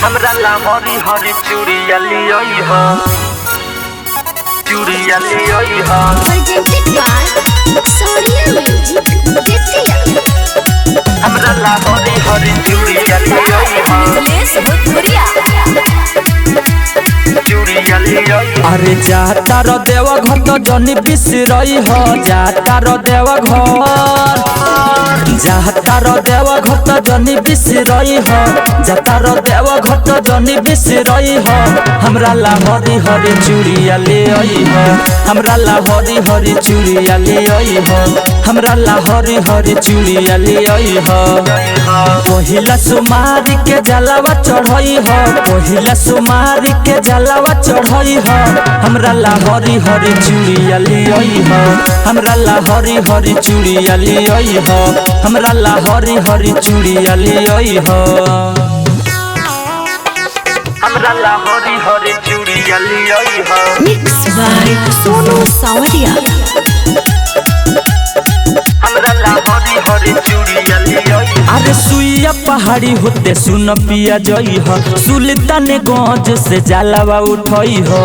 हमरा ला हरी हरी चूड़िया लियोई हो, चूड़िया लियोई हो। Presented by Sonia Music Dethiya। हमरा ला हरी हरी चूड़िया लियोई हो, चूड़िया लियोई हो। अरे जाता रो देव घर तो जनी बिसरई हो, जाता रो देव घर, जाता रो देव घर तो जनी बिसरई हो, जाता रो देव घर तो जनी बिसरई हो। हमरा ला हरी हरी चूड़िया ले आई हो, हमरा ला हरी हरी चूड़िया ले आई हो, हमरा ला हरी हरी चूड़िया ले आई हो। पहिला सुमारी के जलावा चढ़ई हो, पहिला सुमारी के जलावा चढ़ई हो। हमरा ला हरी हरी चूड़िया ले आई हो, हमरा ला हरी हरी चूड़िया ले आई हो, हमरा ला हरी हरी चूड़िया ले आई हो। हमरा ला हरी हरी चूड़िया लियोई हो। Mixed by Sonu Sawadia। हमरा ला हरी हरी चूड़िया लियोई हो। अरे सुइया पहाड़ी होते सुन पिया जई हो, सुल्तान गंज से जलावा उठई हो।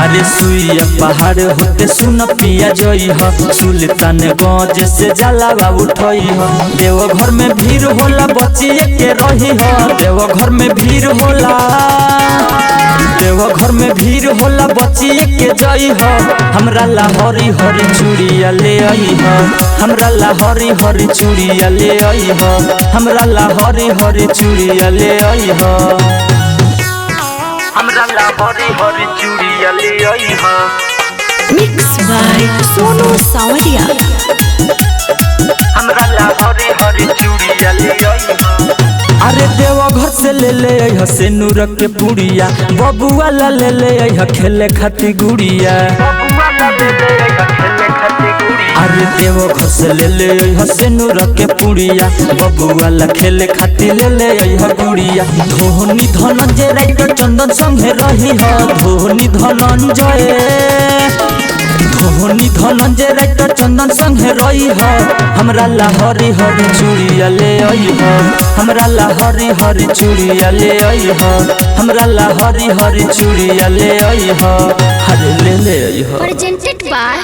अरे सुइया पहाड़ होते सुन पिया जई हो, सुल्तान गंज से जलावा उठई हो। देवघर में भीड़ होला बचिए के रही हो, देवघर में भीड़ होला, देवघर में भीड़ होला बचिए के जई हो। हमरा ला हरी हरी चूड़िया ले आई हो, हमरा ला हरी हरी चूड़िया ले आई हो, हमरा ला हरी हरी चूड़िया ले आई हो। हमरा ला हरी हरी चूड़िया लियोई हो। Mixed by Sonu Sawadia। हमरा ला हरी हरी चूड़िया लियोई हो। अरे देवघर से ले ले आई से नूर के पुड़िया, बबुआ ला ले ले आई खेले खाती गुड़िया। अरे देवघर से ले ले आई से नूर के पुड़िया, बबुआ ला खेले खाती ले ले आई गुड़िया। धोनी धनंजय राइटर चंदन संगे रही हो, धोनी धनंजय, धोनी धनंजय राइटर चंदन संगे रही हो। हमरा ला हरी हरी चूड़िया ले आई हो, हमरा ला हरी हरी चूड़िया ले आई हो, हमरा ला हरी हरी चूड़िया ले आई हो, हरे ले आई हो। Presented by